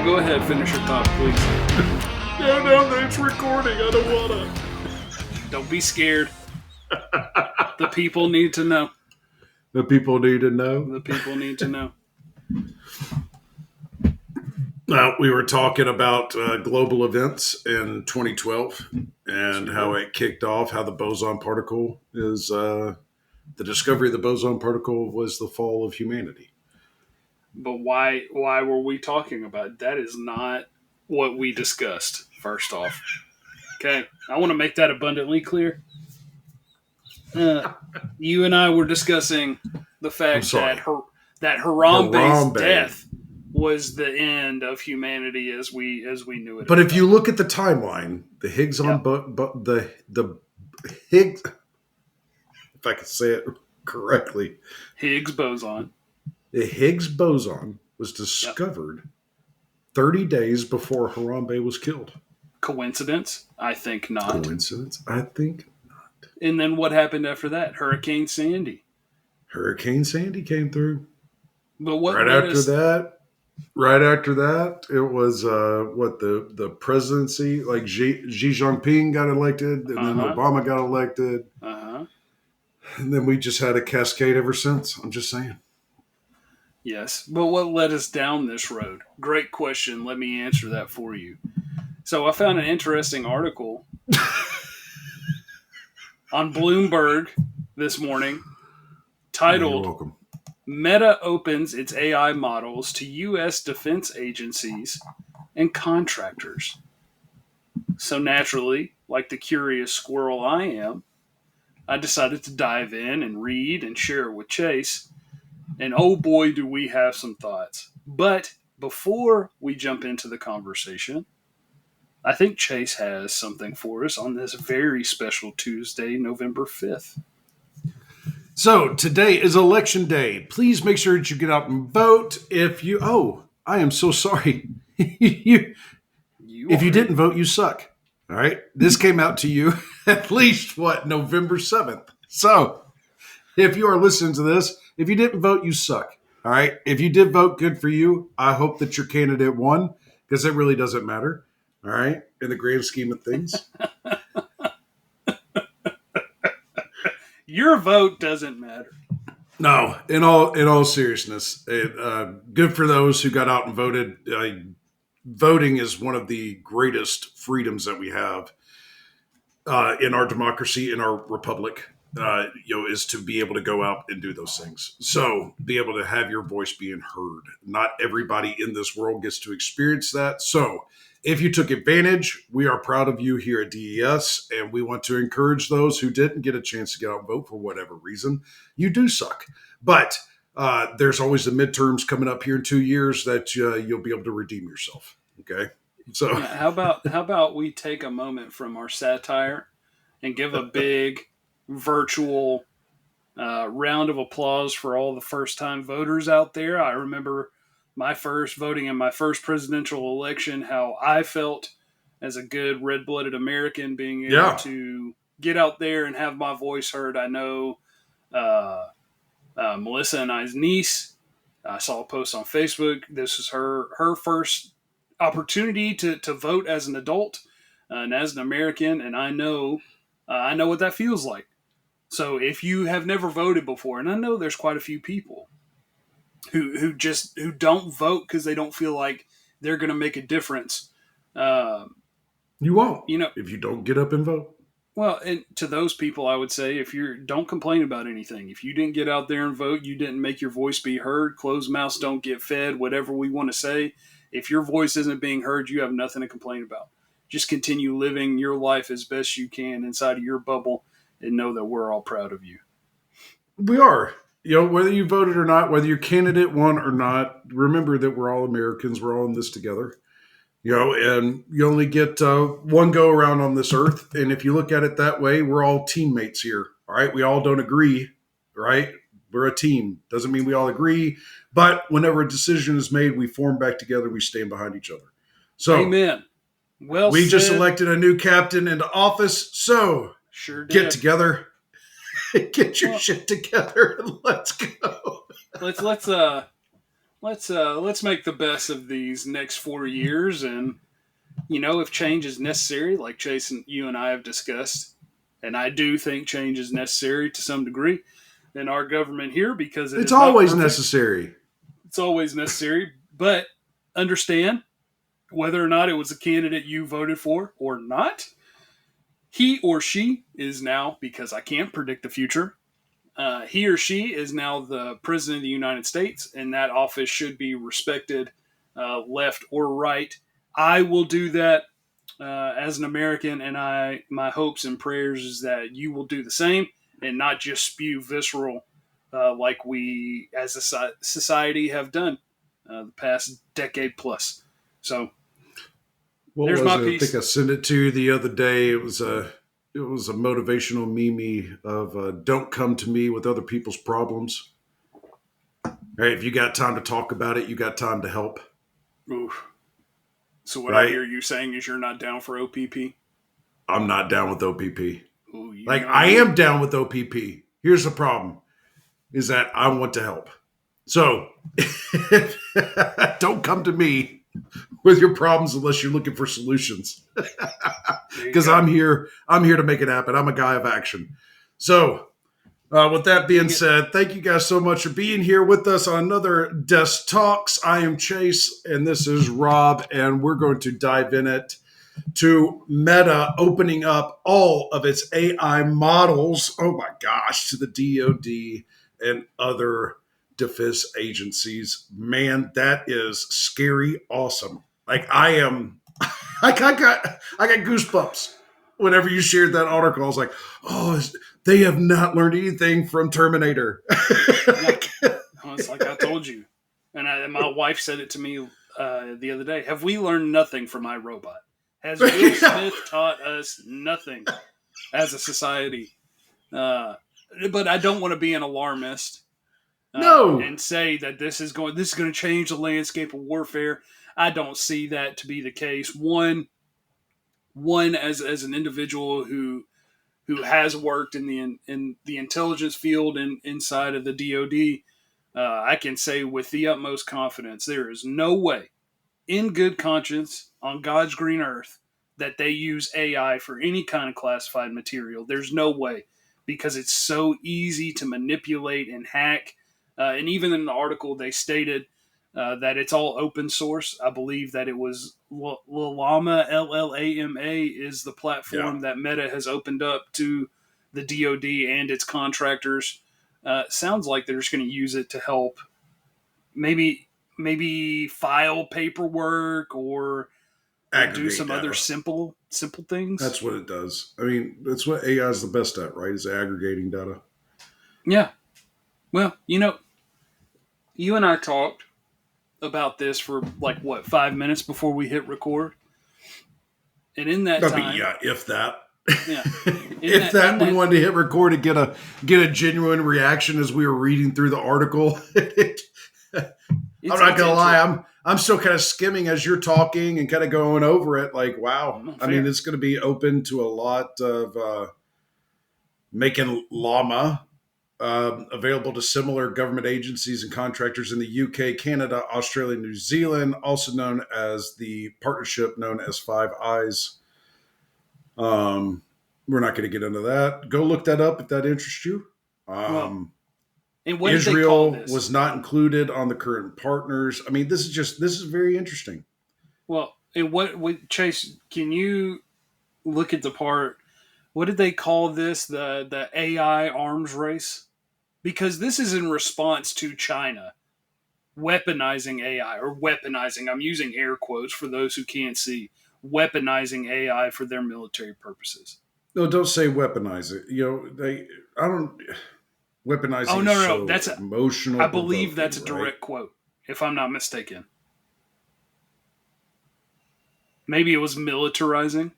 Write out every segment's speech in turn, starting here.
go ahead. Finish your thought, please. No, it's recording. I don't want to. Don't be scared. The people need to know. The people need to know. The people need to know. We were talking about global events in 2012 and how it kicked off, how the boson particle is, the discovery of the boson particle was the fall of humanity. But why were we talking about it? That is not what we discussed, first off. Okay? I want to make that abundantly clear. You and I were discussing the fact that Harambe's death was the end of humanity as we knew it. But if you look at the timeline, the Higgs the Higgs, if I can say it correctly, Higgs boson. The Higgs boson was discovered 30 days before Harambe was killed. Coincidence? I think not. Coincidence? I think not. And then what happened after that? Hurricane Sandy. Hurricane Sandy came through. But what right after that, it was the presidency, like Xi Jinping got elected, and then Obama got elected. And then we just had a cascade ever since. I'm just saying. Yes, but what led us down this road? Great question. Let me answer that for you. So I found an interesting article on Bloomberg this morning titled Meta Opens Its AI Models to U.S. Defense Agencies and Contractors. So naturally, like the curious squirrel I am, I decided to dive in and read and share it with Chase. And oh boy, do we have some thoughts. But before we jump into the conversation, I think Chase has something for us on this very special Tuesday, November 5th. So today is election day. Please make sure that you get out and vote. If I am so sorry. If you didn't vote, you suck. All right. This came out to you at least, November 7th. So if you are listening to this, if you didn't vote, you suck. All right. If you did vote, good for you. I hope that your candidate won because it really doesn't matter. All right. In the grand scheme of things. Your vote doesn't matter. No, in all seriousness, good for those who got out and voted. Voting is one of the greatest freedoms that we have in our democracy, in our republic. Is to be able to go out and do those things. So be able to have your voice being heard. Not everybody in this world gets to experience that. So if you took advantage, we are proud of you here at DES, and we want to encourage those who didn't get a chance to get out and vote for whatever reason. You do suck. But there's always the midterms coming up here in 2 years that you'll be able to redeem yourself. Okay? So how about we take a moment from our satire and give a big virtual round of applause for all the first-time voters out there. I remember my first voting in my first presidential election, how I felt as a good red-blooded American being able to get out there and have my voice heard. I know Melissa and I's niece, I saw a post on Facebook. This is her first opportunity to vote as an adult and as an American, and I know what that feels like. So if you have never voted before, and I know there's quite a few people who don't vote because they don't feel like they're going to make a difference. You won't, if you don't get up and vote. Well, and to those people, I would say, don't complain about anything. If you didn't get out there and vote, you didn't make your voice be heard. Closed mouths don't get fed. Whatever we want to say, if your voice isn't being heard, you have nothing to complain about. Just continue living your life as best you can inside of your bubble. And know that we're all proud of you. We are. Whether you voted or not, whether your candidate won or not, remember that we're all Americans. We're all in this together. And you only get one go around on this earth. And if you look at it that way, we're all teammates here. All right. We all don't agree. Right. We're a team. Doesn't mean we all agree. But whenever a decision is made, we form back together. We stand behind each other. So, amen. Well, we just elected a new captain into office. So, sure did. Get together, get your shit together, and let's go. let's let's make the best of these next 4 years, and if change is necessary, like Chase and you and I have discussed, and I do think change is necessary to some degree in our government here because it It's is not always perfect. necessary. It's always necessary, but understand whether or not it was a candidate you voted for or not. He or she is now, because I can't predict the future, he or she is now the president of the United States, and that office should be respected, left or right. I will do that as an American, and my hopes and prayers is that you will do the same and not just spew visceral like we as a society have done the past decade plus. So What there's was my it? I think piece. I sent it to you the other day. It was a motivational meme of "Don't come to me with other people's problems." Right? If you got time to talk about it, you got time to help. Oof. So what I Right? hear you saying is you're not down for OPP. I'm not down with OPP. Ooh, you Like know I me. am down with OPP. Here's the problem: is that I want to help. So don't come to me with your problems unless you're looking for solutions. There you Because go. I'm here to make it happen. I'm a guy of action. So with that being Dig it. said, thank you guys so much for being here with us on another DEStalks. I am Chase, and this is Rob, and we're going to dive in it to Meta opening up all of its AI models. Oh my gosh, to the DoD and other defense agencies. Man, that is scary awesome. Like I am, I got goosebumps whenever you shared that article. I was like, oh, they have not learned anything from Terminator. No, it's like I told you, and my wife said it to me the other day. Have we learned nothing from iRobot? Has Will Smith taught us nothing as a society? Uh, but I don't want to be an alarmist No. and say that this is going to change the landscape of warfare. I don't see that to be the case. One as an individual who has worked in the intelligence field and inside of the DoD, I can say with the utmost confidence there is no way, in good conscience, on God's green earth, that they use AI for any kind of classified material. There's no way because it's so easy to manipulate and hack. And even in the article, they stated that it's all open source. I believe that it was Llama, LLAMA, is the Yeah. platform that Meta has opened up to the DoD and its contractors. Sounds like they're just going to use it to help maybe file paperwork or do Aggregate some other data. simple things. That's what it does. I mean, that's what AI is the best at, right? Is aggregating data. Yeah. Well, you and I talked about this for like what 5 minutes before we hit record, and in that I mean, time, yeah, if that. yeah, If in that we that, wanted to hit record and get a genuine reaction as we were reading through the article. I'm not it's gonna lie, interesting. I'm still kind of skimming as you're talking and kind of going over it. Like, wow. I mean, Fair. it's going to be open to a lot of making llama available to similar government agencies and contractors in the UK, Canada, Australia, New Zealand, also known as the partnership known as Five Eyes. Um, we're not going to get into that. Go look that up if that interests you. Well, Um, and what did they call Israel this? was not included on the current partners. I mean, this is very interesting. Well, and what Chase? Can you look at the part? What did they call this? The AI arms race? Because this is in response to China weaponizing AI or weaponizing. I'm using air quotes for those who can't see. Weaponizing AI for their military purposes. No, don't say weaponize it. You know, I don't. Oh Weaponizing is no, so that's I emotional believe that's provoking, a right? direct quote, if I'm not mistaken. Maybe it was militarizing.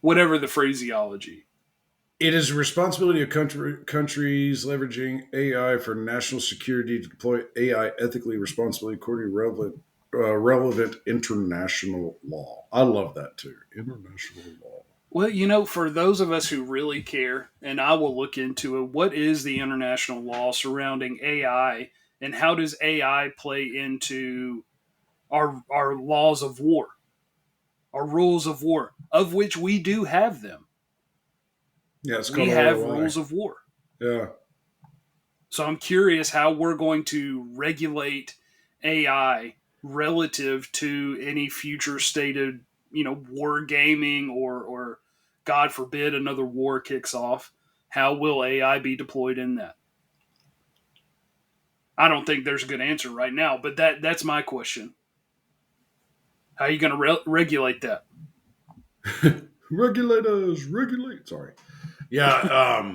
Whatever the phraseology. It is a responsibility of countries leveraging AI for national security to deploy AI ethically, responsibly, according to relevant international law. I love that too. International law. Well, for those of us who really care, and I will look into it, what is the international law surrounding AI And how does AI play into our laws of war, our rules of war, of which we do have them. Yeah, it's We called have OLI. rules of war. Yeah. So I'm curious how we're going to regulate AI relative to any future stated, war gaming or God forbid another war kicks off. How will AI be deployed in that? I don't think there's a good answer right now, but that's my question. How are you going to regulate that? Regulators, regulate. Sorry. Yeah.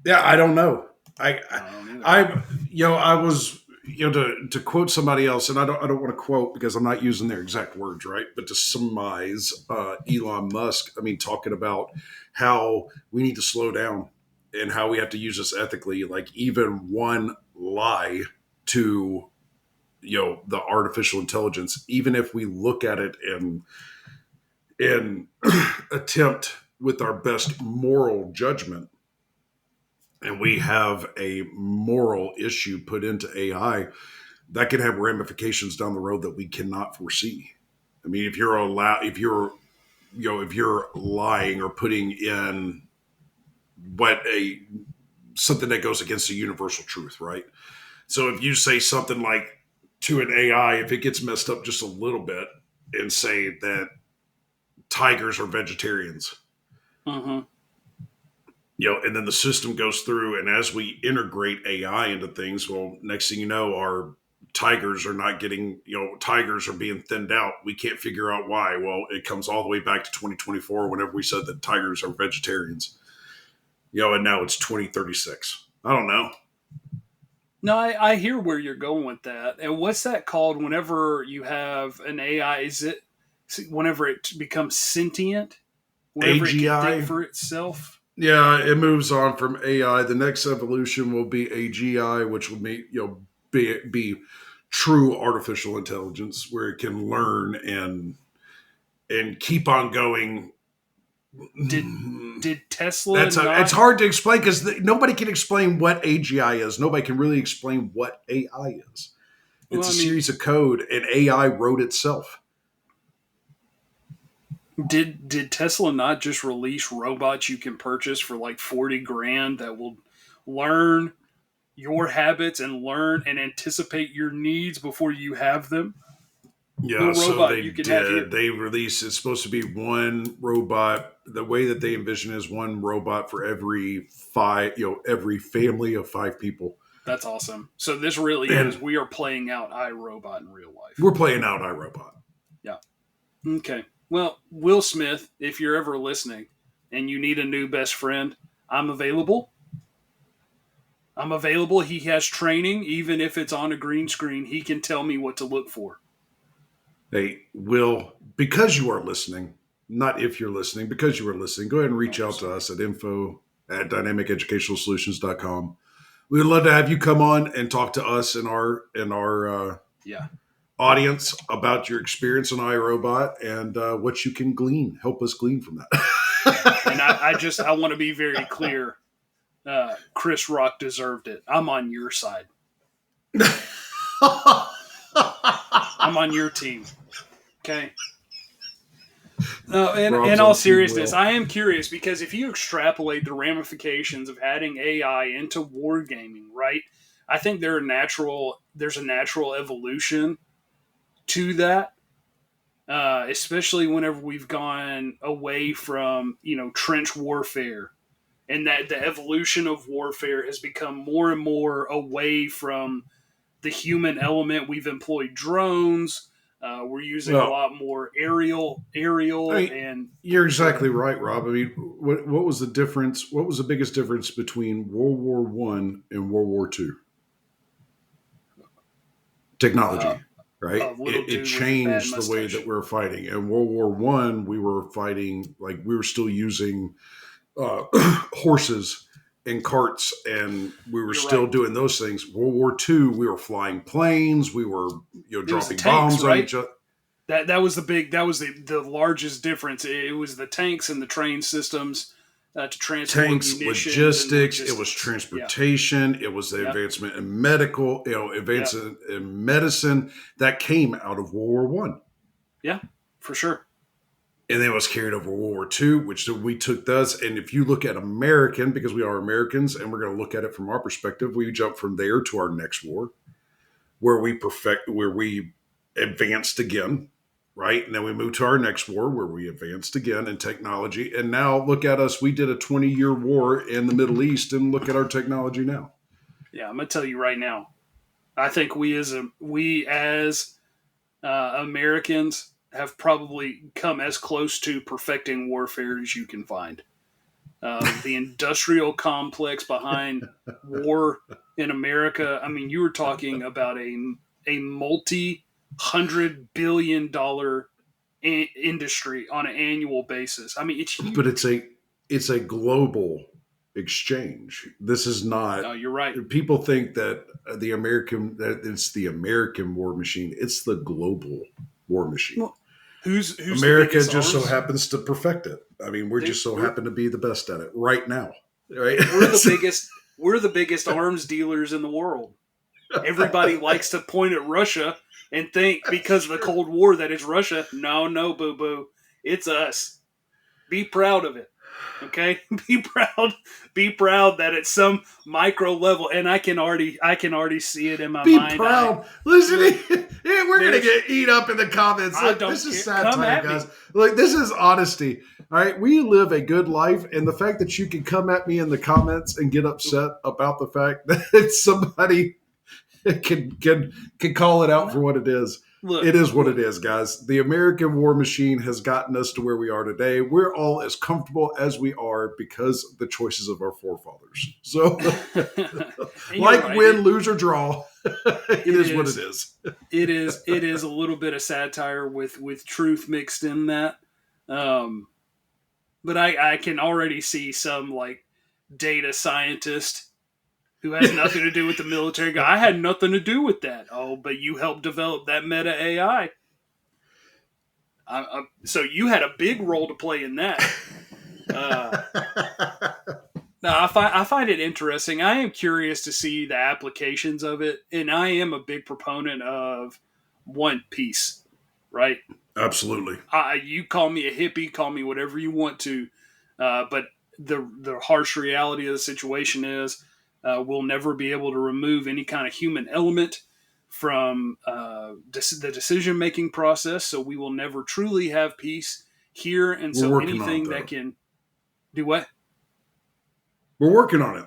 Yeah, I don't know. I, I don't either. I was, to quote somebody else, and I don't want to quote because I'm not using their exact words, right? But to surmise, Elon Musk, I mean, talking about how we need to slow down and how we have to use this ethically. Like even one lie to, the artificial intelligence, even if we look at it and attempt with our best moral judgment and we have a moral issue put into AI, that can have ramifications down the road that we cannot foresee. I mean, if you're lying or putting in what a something that goes against a universal truth, right? So if you say something like to an AI, if it gets messed up just a little bit, and say that tigers are vegetarians, Mm-hmm. and then the system goes through, and as we integrate AI into things, well, next thing you know, our tigers are not getting, tigers are being thinned out. We can't figure out why. Well, it comes all the way back to 2024 whenever we said that tigers are vegetarians, and now it's 2036. I don't know. No, I hear where you're going with that. And what's that called whenever you have an AI? Is it whenever it becomes sentient? Whenever it can think AGI. for itself? Yeah, it moves on from AI. The next evolution will be AGI, which will be true artificial intelligence, where it can learn and keep on going. Did Tesla It's not? hard to explain because nobody can explain what AGI is. Nobody can really explain what AI is. Well, It's a I mean, series of code, and AI wrote itself. did Tesla not just release robots you can purchase for like 40 grand that will learn your habits and learn and anticipate your needs before you have them? The Yeah, so robot they you can have did. here. They released. It's supposed to be one robot. The way that they envision is one robot for every five, every family of five people. That's awesome. So this really is And we are playing out iRobot in real life. we're playing out iRobot. Yeah. Okay. Well, Will Smith, if you're ever listening and you need a new best friend, I'm available. I'm available. He has training, even if it's on a green screen. He can tell me what to look for. Hey, Will, because you are listening, not if you're listening, because you are listening, go ahead and reach Oh, out to sorry. us at info@dynamiceducationalsolutions.com. We would love to have you come on and talk to us and our Yeah. audience about your experience on iRobot and what you can glean. Help us glean from Yeah. And that. I want to be very clear. Chris Rock deserved it. I'm on your side. I'm on your team. Okay. No, in Rob's all on Team seriousness, Will. I am curious because if you extrapolate the ramifications of adding AI into wargaming, right? I think there's a natural evolution to that, especially whenever we've gone away from trench warfare, and that the evolution of warfare has become more and more away from the human element. We've employed drones. We're using a Well, lot more I aerial, mean, and you're go ahead. exactly right, Rob. I mean, what was the difference? What was the biggest difference between World War One and World War Two? Uh, Technology, right? a little It dude with a bad changed the way that mustache. we are fighting. In World War One, we were fighting like we were still using horses and carts, and we were You're still right. doing those things. World War Two, we were flying planes. We were It was the dropping tanks, bombs on right? each other. That was the largest difference. It was the tanks and the train systems. to transport tanks, munitions, logistics. and It was transportation. Yeah. It was the Yep. advancement in medical. Advancement in medicine that came out of World War One. Yeah, for sure. And then it was carried over World War II, which we took those. And if you look at American, because we are Americans, and we're going to look at it from our perspective, we jump from there to our next war, where we advanced again, right? And then we move to our next war, where we advanced again in technology. And now look at us. We did a 20-year war in the Middle East, and look at our technology now. Yeah, I'm going to tell you right now. I think we as Americans have probably come as close to perfecting warfare as you can find. The industrial complex behind war in America. I mean, you were talking about a multi-$100 billion industry on an annual basis. I mean, it's huge. But it's a global exchange. This is not. No, you're right. People think that it's the American war machine. It's the global war machine. Well, who's America just so happens to perfect it. I mean, we're just so happen to be the best at it right now. Right? We're the biggest arms dealers in the world. Everybody likes to point at Russia and think because of the Cold War that it's Russia. No, boo boo. It's us. Be proud of it. Okay? Be proud that at some micro level, and I can already see it in my mind. Be proud. Listen, we're gonna get eat up in the comments. Look, this is satire, guys. Like, this is honesty. All right, we live a good life, and the fact that you can come at me in the comments and get upset about the fact that somebody can call it out for what it is. Look, it is what it is, guys. The American war machine has gotten us to where we are today. We're all as comfortable as we are because of the choices of our forefathers. So, like right. Win, lose, or draw, it is what it is. It is a little bit of satire with truth mixed in that. But I can already see some like data scientist who has nothing to do with the military guy. I had nothing to do with that. Oh, but you helped develop that meta AI. So you had a big role to play in that. Now, I find it interesting. I am curious to see the applications of it, and I am a big proponent of one piece, right? Absolutely. You call me a hippie, call me whatever you want to, but the harsh reality of the situation is we'll never be able to remove any kind of human element from the decision-making process, so we will never truly have peace here. And so anything that can do what? We're working on it.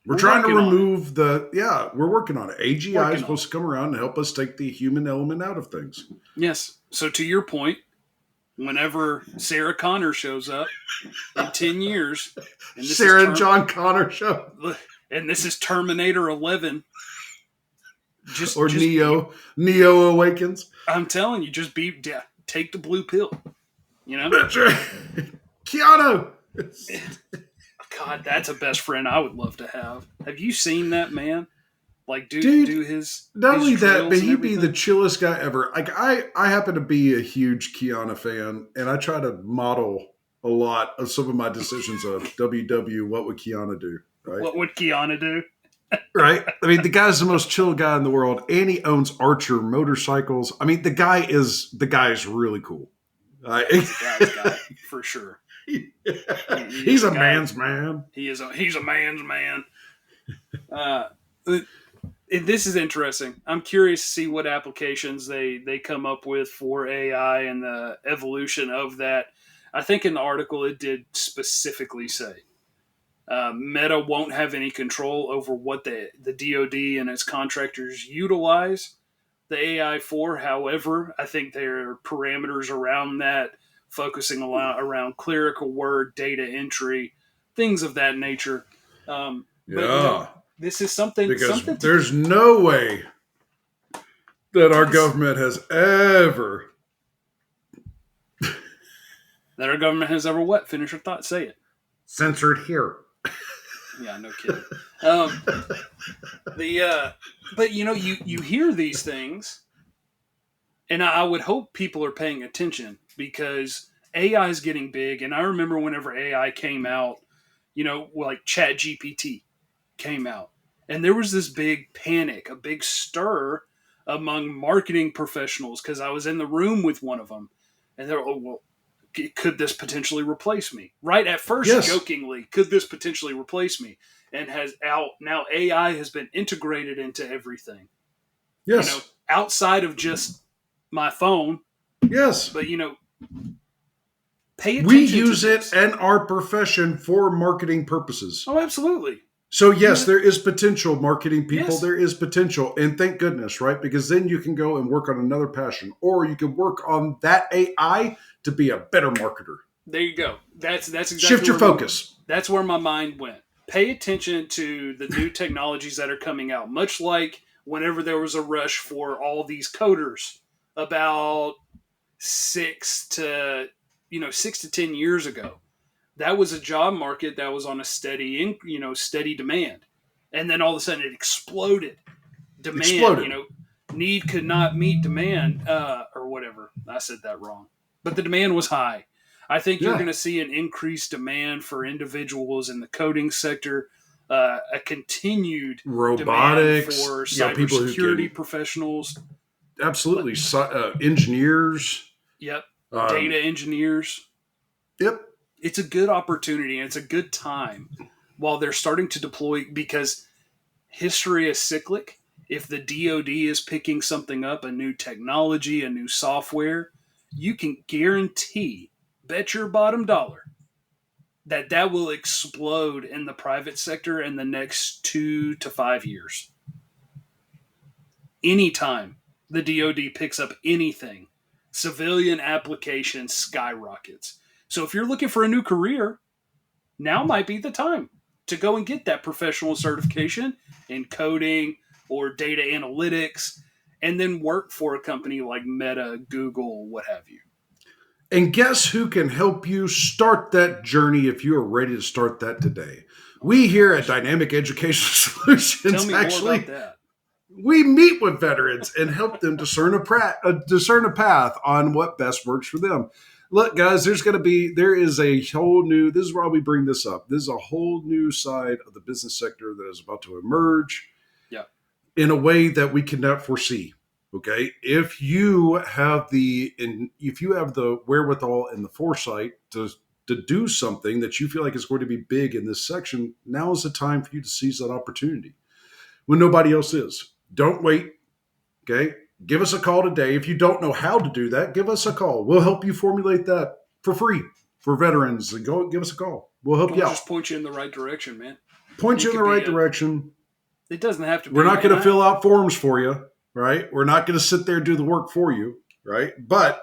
We're trying to remove we're working on it. AGI is supposed to come around and help us take the human element out of things. Yes. So to your point, whenever Sarah Connor shows up in 10 years. And Sarah and John Connor show. And this is Terminator 11. Neo awakens. I'm telling you, take the blue pill. You know? That's right. Keanu. God, that's a best friend I would love to have. Have you seen that man? Like, do his not his only that, but he'd be everything? the chillest guy ever. Like, I happen to be a huge Keanu fan, and I try to model a lot of some of my decisions of WW. What would Keanu do? Right? What would Keanu do? Right? I mean, the guy's the most chill guy in the world, and he owns Archer motorcycles. I mean, the guy is really cool. He's a guy's guy for sure. He's a man's man. He's a man's man. This is interesting. I'm curious to see what applications they come up with for AI and the evolution of that. I think in the article it did specifically say Meta won't have any control over what the DoD and its contractors utilize the AI for. However, I think there are parameters around that, focusing a lot around clerical word, data entry, things of that nature. But this is something because there's no way that our government has ever what? Finish your thought. Say it. Censored here. Yeah, no kidding. But you hear these things, and I would hope people are paying attention because AI is getting big. And I remember whenever AI came out, like Chat GPT came out. And there was this big panic, a big stir among marketing professionals because I was in the room with one of them. And they're, oh, well, could this potentially replace me? Right at first, Yes. jokingly, could this potentially replace me? And now AI has been integrated into everything. Yes. Outside of just my phone. Yes. But, pay attention we use to it in our profession for marketing purposes. Oh, absolutely. So yes, there is potential, marketing people. Yes. There is potential, and thank goodness, right? Because then you can go and work on another passion, or you can work on that AI to be a better marketer. There you go. That's exactly shift your focus. That's where my mind went. Pay attention to the new technologies that are coming out. Much like whenever there was a rush for all these coders about 6 to 10 years ago. That was a job market that was on a steady demand, and then all of a sudden it exploded. Demand, need could not meet demand, or whatever. I said that wrong, but the demand was high. I think you're going to see an increased demand for individuals in the coding sector, a continued robotics demand for cybersecurity professionals. Absolutely, engineers. Yep, data engineers. Yep. It's a good opportunity and it's a good time while they're starting to deploy, because history is cyclic. If the DoD is picking something up, a new technology, a new software, you can guarantee, bet your bottom dollar, that will explode in the private sector in the next 2 to 5 years. Anytime the DoD picks up anything, civilian application skyrockets. So if you're looking for a new career, now might be the time to go and get that professional certification in coding or data analytics, and then work for a company like Meta, Google, what have you. And guess who can help you start that journey if you are ready to start that today? We here at Dynamic Education Solutions, Tell me more about that. We meet with veterans and help them discern a path on what best works for them. Look, guys, there is a whole new, this is why we bring this up. This is a whole new side of the business sector that is about to emerge in a way that we cannot foresee. Okay. If you have the wherewithal and the foresight to do something that you feel like is going to be big in this section, now is the time for you to seize that opportunity when nobody else is. Don't wait. Okay. Give us a call today. If you don't know how to do that, give us a call. We'll help you formulate that for free for veterans. And go give us a call. We'll help you out. Just point you in the right direction, man. Point you in the right direction. It doesn't have to be. We're not going to fill out forms for you, right? We're not going to sit there and do the work for you, right? But,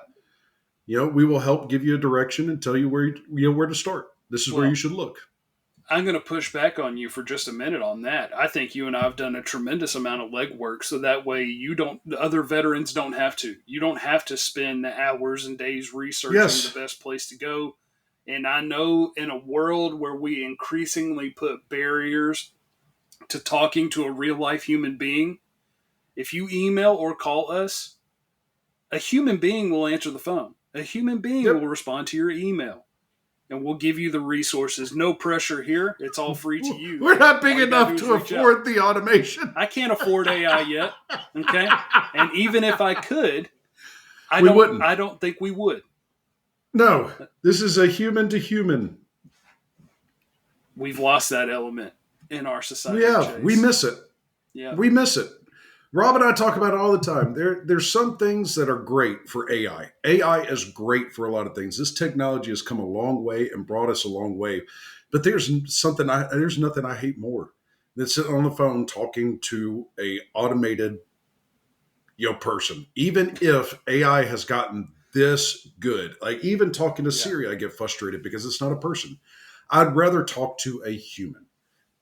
we will help give you a direction and tell you where to start. This is where you should look. I'm going to push back on you for just a minute on that. I think you and I have done a tremendous amount of legwork, so that way the other veterans don't have to. You don't have to spend hours and days researching the best place to go. And I know in a world where we increasingly put barriers to talking to a real life human being, if you email or call us, a human being will answer the phone. A human being will respond to your email. And we'll give you the resources. No pressure here. It's all free to you. We're not big enough to afford the automation. I can't afford AI yet. Okay? And even if I could, I don't think we would. No. This is a human to human. We've lost that element in our society. Yeah, we miss it. Yeah. We miss it. Rob and I talk about it all the time. There's some things that are great for AI. AI is great for a lot of things. This technology has come a long way and brought us a long way. But there's nothing I hate more than sitting on the phone talking to a automated person. Even if AI has gotten this good, like even talking to Siri, I get frustrated because it's not a person. I'd rather talk to a human,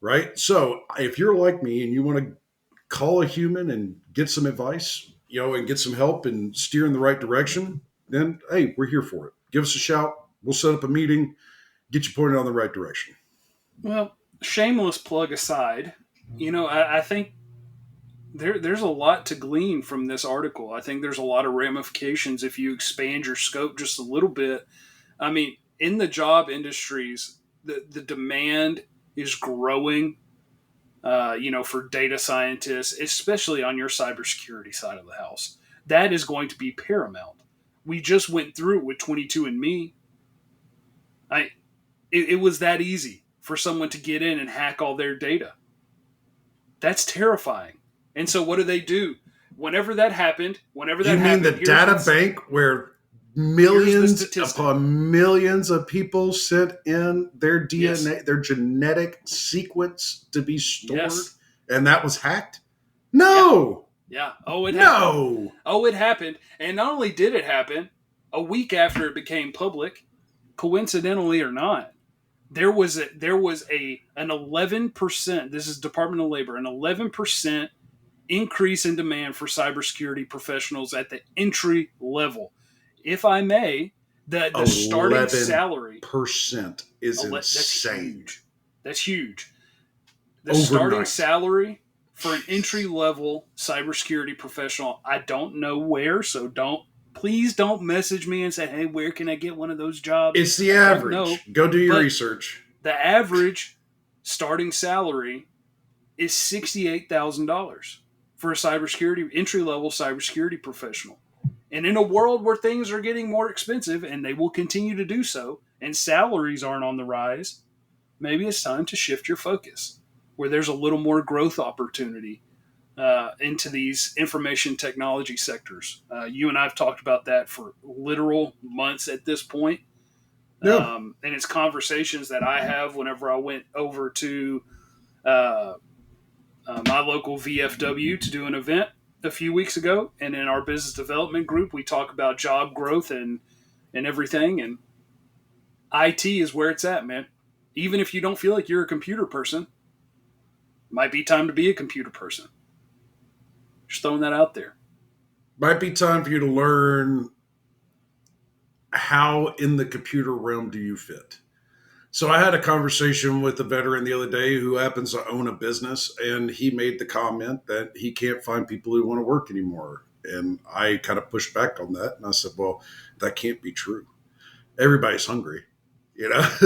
right? So if you're like me and you want to call a human and get some advice, and get some help and steer in the right direction, then, hey, we're here for it. Give us a shout. We'll set up a meeting, get you pointed on the right direction. Well, shameless plug aside, I think there's a lot to glean from this article. I think there's a lot of ramifications if you expand your scope just a little bit. I mean, in the job industries, the demand is growing, for data scientists, especially on your cybersecurity side of the house. That is going to be paramount. We just went through it with 22andMe. It was that easy for someone to get in and hack all their data. That's terrifying. And so what do? Whenever that happened, You mean the data bank where millions upon millions of people sent in their DNA, their genetic sequence to be stored, and that was hacked? No. Yeah. Oh, it happened. Oh, it happened. And not only did it happen, a week after it became public, coincidentally or not, there was an 11%. This is Department of Labor, an 11% increase in demand for cybersecurity professionals at the entry level. If I may, the starting salary percent is insane. That's huge. The starting salary for an entry level cybersecurity professional, I don't know where, so please don't message me and say, hey, where can I get one of those jobs? It's the average. Go do your research. The average starting salary is $68,000 for a entry-level cybersecurity professional. And in a world where things are getting more expensive, and they will continue to do so, and salaries aren't on the rise, maybe it's time to shift your focus where there's a little more growth opportunity into these information technology sectors. You and I have talked about that for literal months at this point. Yeah. And it's conversations that I have whenever I went over to my local VFW to do an event a few weeks ago. And in our business development group, we talk about job growth and everything. And IT is where it's at, man. Even if you don't feel like you're a computer person, might be time to be a computer person. Just throwing that out there. Might be time for you to learn how in the computer realm do you fit. So I had a conversation with a veteran the other day who happens to own a business, and he made the comment that he can't find people who want to work anymore. And I kind of pushed back on that. And I said, well, that can't be true. Everybody's hungry,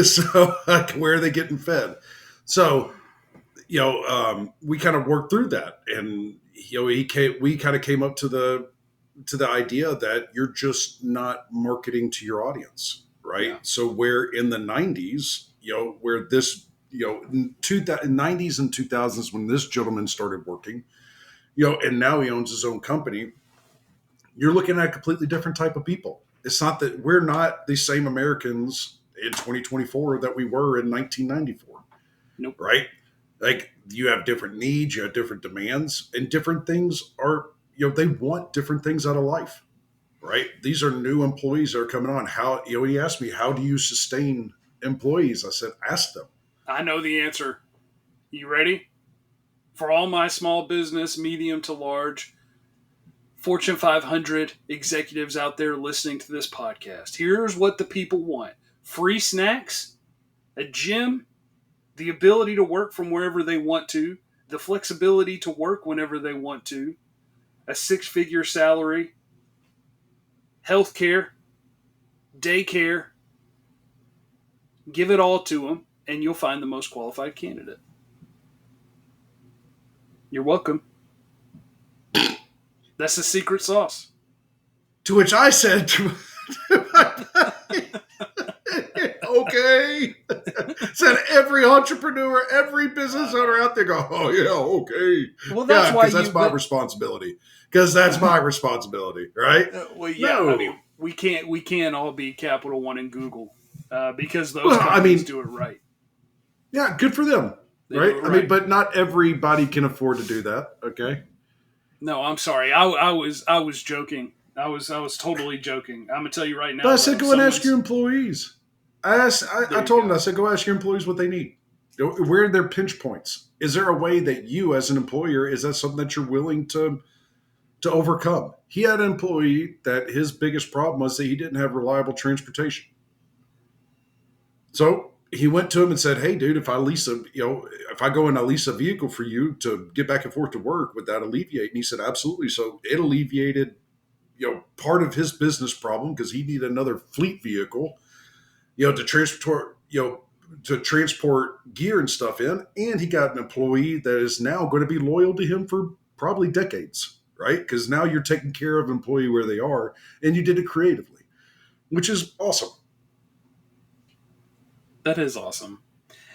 so where are they getting fed? So, we kind of worked through that, and we kind of came up to the idea that you're just not marketing to your audience, right? Yeah. So where in the 90s, where this, in 90s and 2000s when this gentleman started working, and now he owns his own company, you're looking at a completely different type of people. It's not that we're not the same Americans in 2024 that we were in 1994. Nope. Right? Like, you have different needs, you have different demands, and different things are, they want different things out of life, right? These are new employees that are coming on. How, he asked me, how do you sustain employees? I said, ask them. I know the answer. You ready? For all my small business, medium to large, Fortune 500 executives out there listening to this podcast, here's what the people want. Free snacks, a gym, the ability to work from wherever they want to, the flexibility to work whenever they want to, a 6-figure salary, healthcare, daycare. Give it all to them, and you'll find the most qualified candidate. You're welcome. That's the secret sauce. To which I said, okay. Said every entrepreneur, every business owner out there go, oh yeah, okay. Well, that's why that's my responsibility. Because that's my responsibility, right? Well, yeah. No. I mean, we can't all be Capital One and Google because those companies do it right. Yeah, good for them, right? I mean, but not everybody can afford to do that. Okay. No, I'm sorry. I was joking. I was totally joking. I'm gonna tell you right now. But I said, go and ask your employees. I told them, I said, go ask your employees what they need. Where are their pinch points? Is there a way that you, as an employer, is that something that you're willing to overcome? He had an employee that his biggest problem was that he didn't have reliable transportation. So he went to him and said, hey, dude, if I go and I lease a vehicle for you to get back and forth to work, would that alleviate? And he said, absolutely. So it alleviated, part of his business problem because he needed another fleet vehicle, to transport, to transport gear and stuff in, and he got an employee that is now going to be loyal to him for probably decades, right? Because now you're taking care of an employee where they are, and you did it creatively, which is awesome. That is awesome.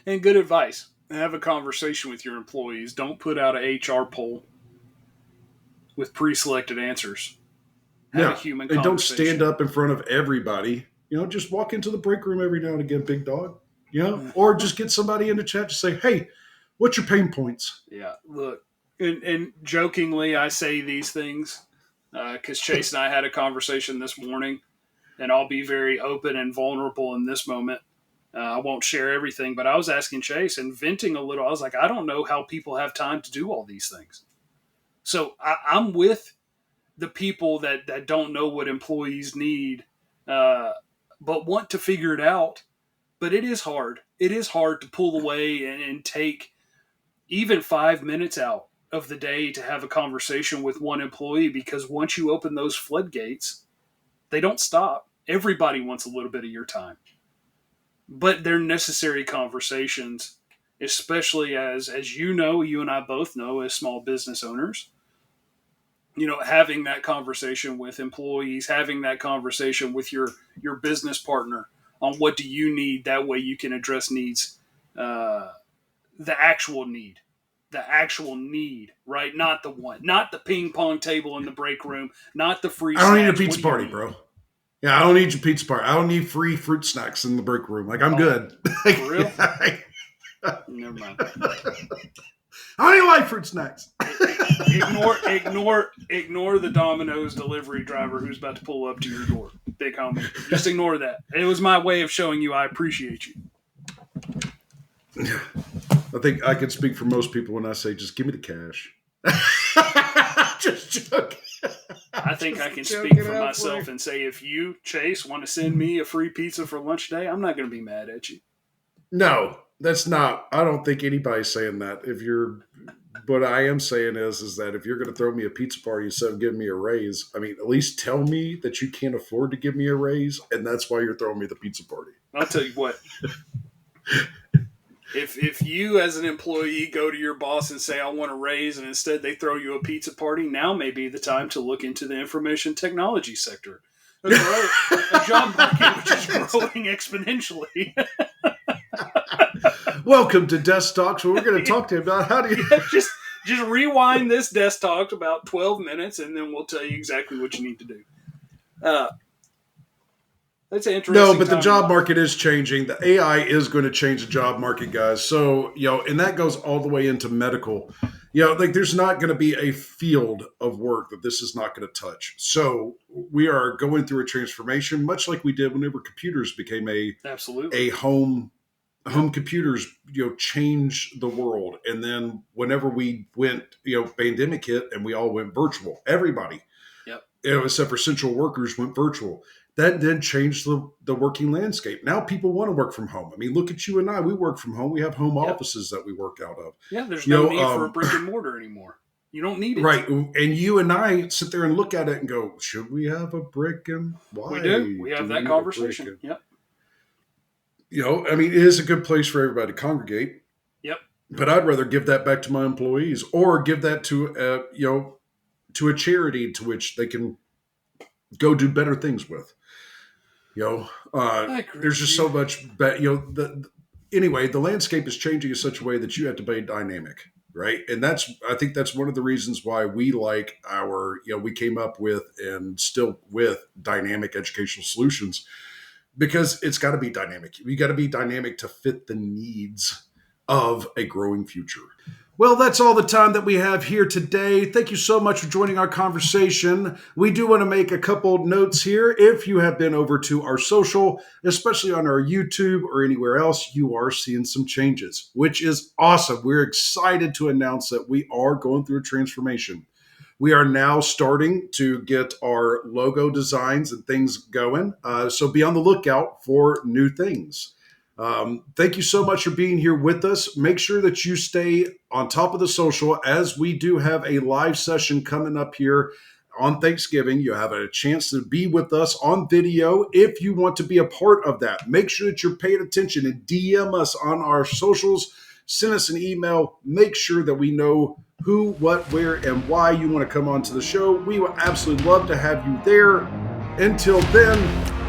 And good advice. Have a conversation with your employees. Don't put out an HR poll with pre-selected answers. Have a Yeah, human and don't conversation. stand up in front of everybody. Just walk into the break room every now and again, big dog. Or just get somebody in the chat to say, "Hey, what's your pain points?" Yeah, look, and jokingly, I say these things because Chase and I had a conversation this morning, and I'll be very open and vulnerable in this moment. I won't share everything, but I was asking Chase and venting a little. I was like, I don't know how people have time to do all these things. So I'm with the people that don't know what employees need, but want to figure it out. But it is hard. It is hard to pull away and take even 5 minutes out of the day to have a conversation with one employee, because once you open those floodgates, they don't stop. Everybody wants a little bit of your time. But they're necessary conversations, especially as you know, you and I both know as small business owners, having that conversation with employees, having that conversation with your business partner on what do you need. That way you can address needs, the actual need, right? Not not the ping pong table in the break room, not the free I don't need a snacks. pizza party, bro. Yeah, I don't need your pizza party. I don't need free fruit snacks in the break room. Like, I'm good. For real? Never mind. I don't even like fruit snacks. Ignore the Domino's delivery driver who's about to pull up to your door, big homie. Just ignore that. It was my way of showing you I appreciate you. I think I can speak for most people when I say, just give me the cash. Just joking. I think I can speak for myself and say, if you, Chase, want to send me a free pizza for lunch today, I'm not going to be mad at you. No, that's not. I don't think anybody's saying that. What I am saying is that if you're going to throw me a pizza party instead of giving me a raise, I mean, at least tell me that you can't afford to give me a raise, and that's why you're throwing me the pizza party. I'll tell you what. If you as an employee go to your boss and say, I want a raise, and instead they throw you a pizza party, now may be the time to look into the information technology sector. A job market which is growing exponentially. Welcome to DEStalks, where we're going to talk to you about how do you... just rewind this DEStalk about 12 minutes, and then we'll tell you exactly what you need to do. That's an interesting. No, but the job market is changing. The AI is going to change the job market, guys. So, and that goes all the way into medical. Like there's not going to be a field of work that this is not going to touch. So we are going through a transformation, much like we did whenever computers became a home computers, change the world. And then whenever we went, pandemic hit and we all went virtual, everybody, except for essential workers, went virtual. That then changed the working landscape. Now people want to work from home. I mean, look at you and I. We work from home. We have home offices that we work out of. Yeah, there's no need for a brick and mortar anymore. You don't need it. Right. And you and I sit there and look at it and go, should we have a brick and why? We do. We have that conversation. Yep. I mean, it is a good place for everybody to congregate. Yep. But I'd rather give that back to my employees or give that to, to a charity to which they can go do better things with. There's just so much, anyway, the landscape is changing in such a way that you have to be dynamic, right? And I think that's one of the reasons why we like we came up with and still with dynamic educational solutions, because it's got to be dynamic. You got to be dynamic to fit the needs of a growing future. Well, that's all the time that we have here today. Thank you so much for joining our conversation. We do want to make a couple notes here. If you have been over to our social, especially on our YouTube or anywhere else, you are seeing some changes, which is awesome. We're excited to announce that we are going through a transformation. We are now starting to get our logo designs and things going. So be on the lookout for new things. Thank you so much for being here with us. Make sure that you stay on top of the social, as we do have a live session coming up here on Thanksgiving. You have a chance to be with us on video. If you want to be a part of that, make sure that you're paying attention and DM us on our socials. Send us an email. Make sure that we know who, what, where, and why you want to come on to the show. We would absolutely love to have you there. Until then,